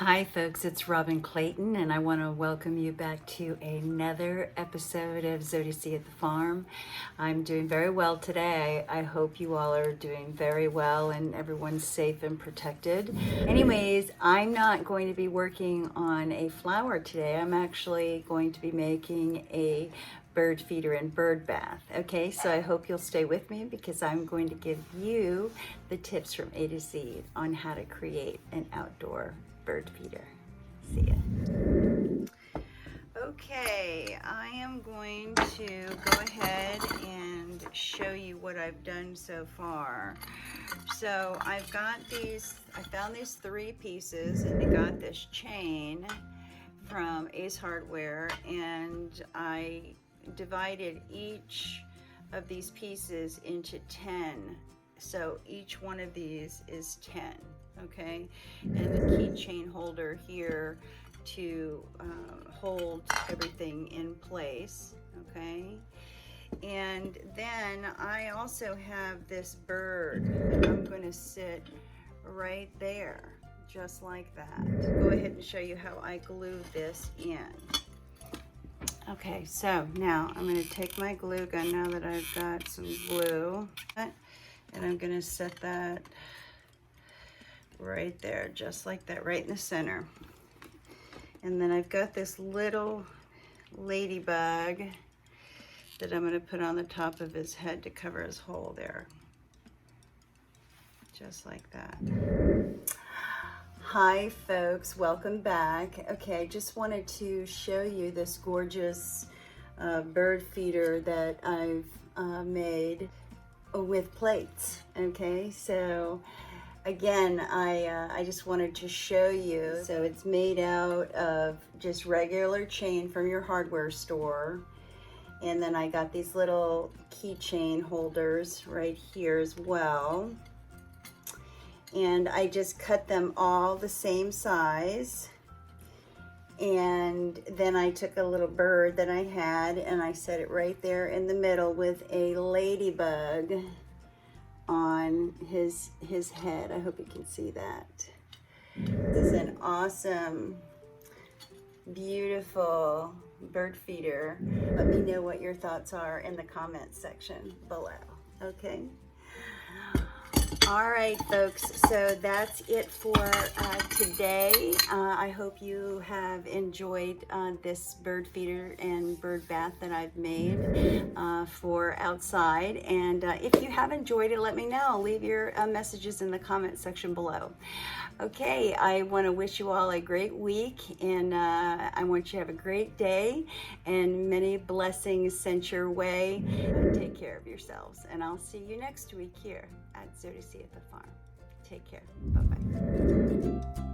Hi folks, it's Robin Clayton and I want to welcome you back to another episode of Zodiacy at the Farm. I'm doing very well today. I hope you all are doing very well and everyone's safe and protected. Anyways, I'm not going to be working on a flower today. I'm actually going to be making a bird feeder and bird bath. Okay, so I hope you'll stay with me because I'm going to give you the tips from A to Z on how to create an outdoor bird feeder. See ya. Okay, I am going to go ahead and show you what I've done so far. So I've got these, I found these 3 pieces and I got this chain from Ace Hardware, and I divided each of these pieces into 10. So each one of these is 10. Okay, and the keychain holder here to hold everything in place. Okay, and then I also have this bird that I'm going to sit right there, just like that. Go ahead and show you how I glue this in. Okay, so now I'm going to take my glue gun now that I've got some glue, and I'm going to set that right there, just like that, right in the center. And then I've got this little ladybug that I'm going to put on the top of his head to cover his hole there, just like that. Hi folks, welcome back. Okay, I just wanted to show you this gorgeous bird feeder that I've made with plates. Okay, so again, I just wanted to show you. So it's made out of just regular chain from your hardware store. And then I got these little keychain holders right here as well. And I just cut them all the same size. And then I took a little bird that I had and I set it right there in the middle with a ladybug on his head. I hope you can see that. This is an awesome, beautiful bird feeder. Let me know what your thoughts are in the comments section below. Okay. All right, folks, so that's it for today. I hope you have enjoyed this bird feeder and bird bath that I've made for outside. And if you have enjoyed it, let me know. Leave your messages in the comment section below. Okay, I want to wish you all a great week, and I want you to have a great day and many blessings sent your way. Take care of yourselves, and I'll see you next week here at Zodiacy at the Farm. Take care. Bye-bye.